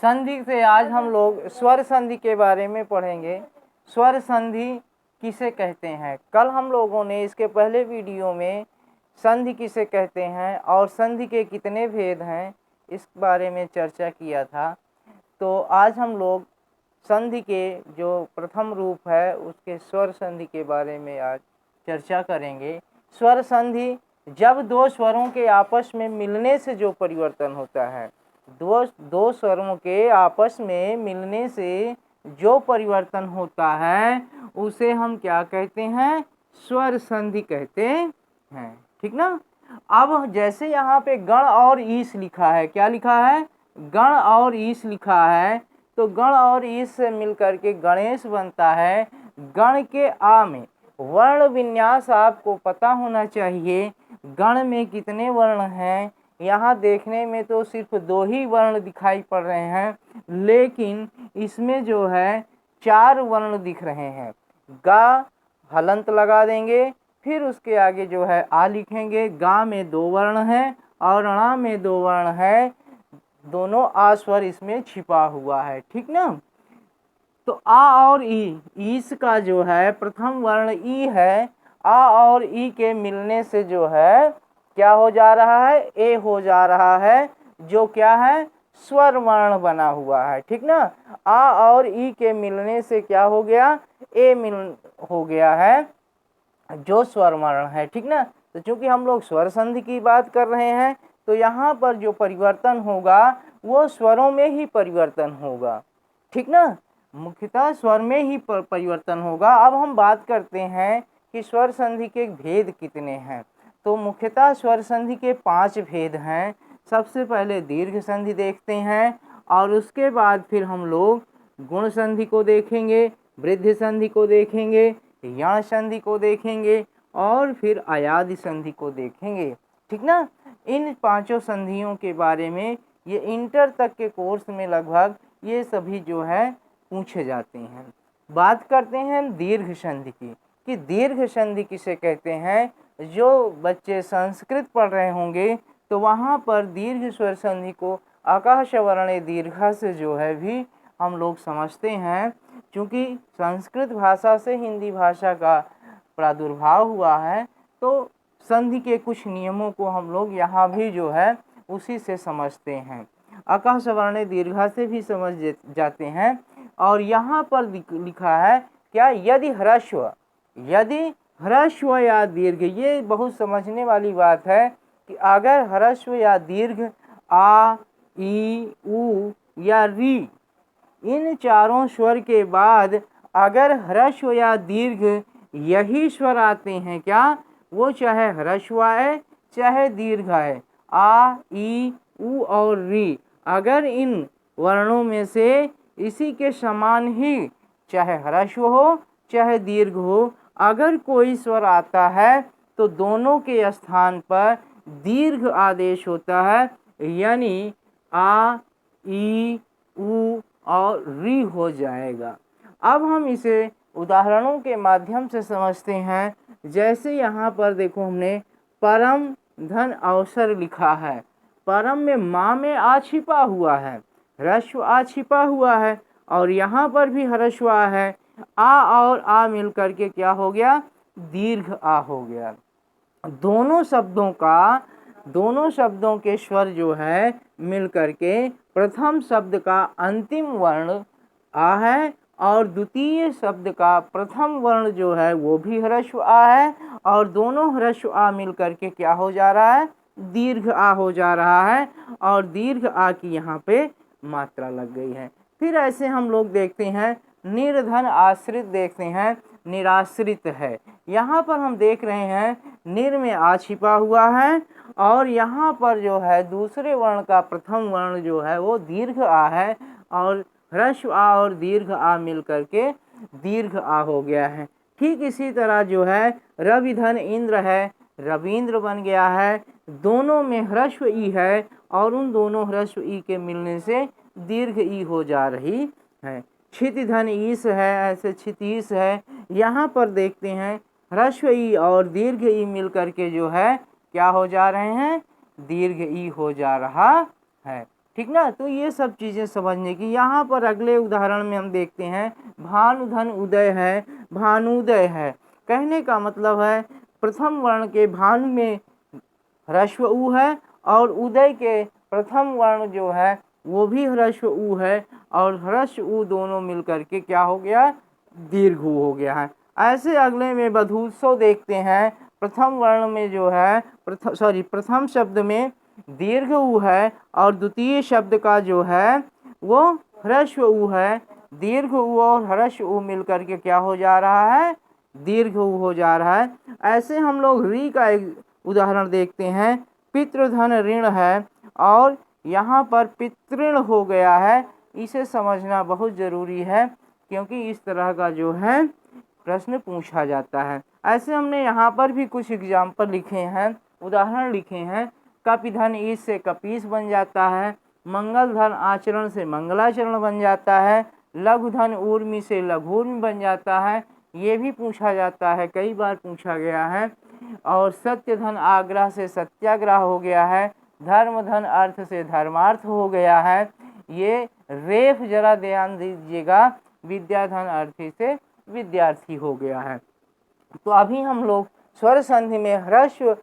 संधि से आज हम लोग स्वर संधि के बारे में पढ़ेंगे। स्वर संधि किसे कहते हैं? कल हम लोगों ने इसके पहले वीडियो में संधि किसे कहते हैं और संधि के कितने भेद हैं इस बारे में चर्चा किया था। तो आज हम लोग संधि के जो प्रथम रूप है उसके स्वर संधि के बारे में आज चर्चा करेंगे। स्वर संधि जब दो स्वरों के आपस में मिलने से जो परिवर्तन होता है, दो स्वरों के आपस में मिलने से जो परिवर्तन होता है उसे हम क्या कहते हैं? स्वर संधि कहते हैं। ठीक ना। अब जैसे यहाँ पे गण और ईश लिखा है, क्या लिखा है? गण और ईश लिखा है, तो गण और ईश से मिलकर के गणेश बनता है। गण के आ में वर्ण विन्यास आपको पता होना चाहिए। गण में कितने वर्ण हैं? यहाँ देखने में तो सिर्फ 2 ही वर्ण दिखाई पड़ रहे हैं, लेकिन इसमें जो है 4 वर्ण दिख रहे हैं। गा हलंत लगा देंगे, फिर उसके आगे जो है आ लिखेंगे। गा में 2 वर्ण हैं और णा में 2 वर्ण है। दोनों आ स्वर इसमें छिपा हुआ है। ठीक ना। तो आ और ई, ईस का जो है प्रथम वर्ण ई है। आ और ई के मिलने से जो है क्या हो जा रहा है? ए हो जा रहा है, जो क्या है? स्वर वर्ण बना हुआ है। ठीक ना। आ और ई के मिलने से क्या हो गया? ए हो गया है, जो स्वर वर्ण है। ठीक ना। तो चूंकि हम लोग स्वर संधि की बात कर रहे हैं, तो यहाँ पर जो परिवर्तन होगा वो स्वरों में ही परिवर्तन होगा। ठीक ना। मुख्यतः स्वर में ही परिवर्तन होगा। अब हम बात करते हैं कि स्वर संधि के भेद कितने हैं। तो मुख्यतः स्वर संधि के 5 भेद हैं। सबसे पहले दीर्घ संधि देखते हैं और उसके बाद फिर हम लोग गुण संधि को देखेंगे, वृद्धि संधि को देखेंगे, यण संधि को देखेंगे और फिर अयादि संधि को देखेंगे। ठीक ना। इन 5 संधियों के बारे में ये इंटर तक के कोर्स में लगभग ये सभी जो है पूछे जाते हैं। बात करते हैं दीर्घ संधि की, कि दीर्घ संधि किसे कहते हैं। जो बच्चे संस्कृत पढ़ रहे होंगे तो वहाँ पर दीर्घ स्वर संधि को आकाश वर्णे दीर्घा से जो है भी हम लोग समझते हैं। क्योंकि संस्कृत भाषा से हिंदी भाषा का प्रादुर्भाव हुआ है, तो संधि के कुछ नियमों को हम लोग यहाँ भी जो है उसी से समझते हैं। आकाश वर्णे दीर्घा से भी समझ जाते हैं। और यहाँ पर लिखा है क्या? यदि ह्रस्व या दीर्घ, ये बहुत समझने वाली बात है कि अगर ह्रस्व या दीर्घ आ, ई, उ या री, इन चारों स्वर के बाद अगर ह्रस्व या दीर्घ यही स्वर आते हैं, क्या? वो चाहे ह्रस्व है चाहे दीर्घ है, आ, ई, उ और री, अगर इन वर्णों में से इसी के समान ही चाहे ह्रस्व हो चाहे दीर्घ हो, अगर कोई स्वर आता है तो दोनों के स्थान पर दीर्घ आदेश होता है, यानी आ, ई, उ और री हो जाएगा। अब हम इसे उदाहरणों के माध्यम से समझते हैं। जैसे यहाँ पर देखो, हमने परम धन अवसर लिखा है। परम में माँ में आ छिपा हुआ है, ह्रस्व आ छिपा हुआ है, और यहाँ पर भी ह्रस्व आ है। आ और आ मिलकर के क्या हो गया? दीर्घ आ हो गया। दोनों शब्दों के स्वर जो है मिलकर के प्रथम शब्द का अंतिम वर्ण आ है और द्वितीय शब्द का प्रथम वर्ण जो है वो भी ह्रस्व आ है, और दोनों ह्रस्व आ मिलकर के क्या हो जा रहा है? दीर्घ आ हो जा रहा है, और दीर्घ आ की यहाँ पे मात्रा लग गई है। फिर ऐसे हम लोग देखते हैं निर्धन आश्रित, देखते हैं निराश्रित है। यहाँ पर हम देख रहे हैं निर में आ छिपा हुआ है, और यहाँ पर जो है दूसरे वर्ण का प्रथम वर्ण जो है वो दीर्घ आ है, और ह्रस्व आ और दीर्घ आ मिलकर के दीर्घ आ हो गया है। ठीक इसी तरह जो है रविधन इंद्र है, रविंद्र बन गया है। दोनों में ह्रस्व ई है, और उन दोनों ह्रस्व ई के मिलने से दीर्घ ई हो जा रही है। क्षितिधन ईश है, ऐसे क्षितीश है। यहाँ पर देखते हैं ह्रस्व ई और दीर्घ ई मिलकर के जो है क्या हो जा रहे हैं? दीर्घ ई हो जा रहा है। ठीक ना। तो ये सब चीज़ें समझने की। यहाँ पर अगले उदाहरण में हम देखते हैं भानुधन उदय है, भानुदय है। कहने का मतलब है प्रथम वर्ण के भानु में ह्रस्व उ है और उदय के प्रथम वर्ण जो है वो भी ह्रस्व उ है, और ह्रस्व उ दोनों मिलकर के क्या हो गया, दीर्घ उ हो गया है। ऐसे अगले में बधूत्सव देखते हैं। प्रथम वर्ण में जो है प्रथम शब्द में दीर्घ उ है और द्वितीय शब्द का जो है वो ह्रस्व उ है। दीर्घ उ और ह्रस्व उ मिलकर के क्या हो जा रहा है, दीर्घ उ हो जा रहा है। ऐसे हम लोग ऋ का एक उदाहरण देखते हैं। पितृधन ऋण है और यहाँ पर पितृण हो गया है। इसे समझना बहुत ज़रूरी है क्योंकि इस तरह का जो है प्रश्न पूछा जाता है। ऐसे हमने यहाँ पर भी कुछ एग्जाम्पल लिखे हैं, उदाहरण लिखे हैं। कपिधन ईश से कपीस बन जाता है। मंगल धन आचरण से मंगलाचरण बन जाता है। लघु धन ऊर्मी से लघुर्मी बन जाता है। ये भी पूछा जाता है, कई बार पूछा गया है। और सत्य धन आग्रह से सत्याग्रह हो गया है। धर्म धन अर्थ से धर्मार्थ हो गया है। ये रेफ जरा ध्यान दीजिएगा, विद्याधन अर्थी से विद्यार्थी हो गया है। तो अभी हम लोग स्वर संधि में ह्रस्व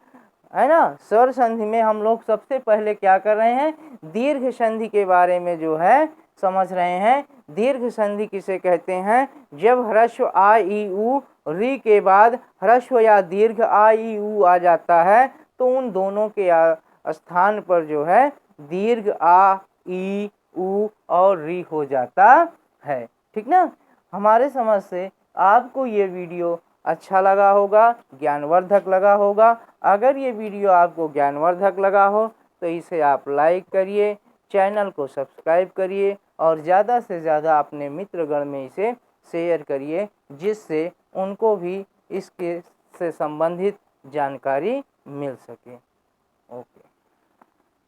है ना, स्वर संधि में हम लोग सबसे पहले क्या कर रहे हैं, दीर्घ संधि के बारे में जो है समझ रहे हैं। दीर्घ संधि किसे कहते हैं, जब ह्रस्व आ ई उ री के बाद ह्रस्व या दीर्घ आ ई उ आ जाता है तो उन दोनों के स्थान पर जो है दीर्घ आ ई उ और री हो जाता है। ठीक ना। हमारे समझ से आपको ये वीडियो अच्छा लगा होगा, ज्ञानवर्धक लगा होगा। अगर ये वीडियो आपको ज्ञानवर्धक लगा हो तो इसे आप लाइक करिए, चैनल को सब्सक्राइब करिए और ज़्यादा से ज़्यादा अपने मित्रगण में इसे शेयर करिए, जिससे उनको भी इसके से संबंधित जानकारी मिल सके। ओके।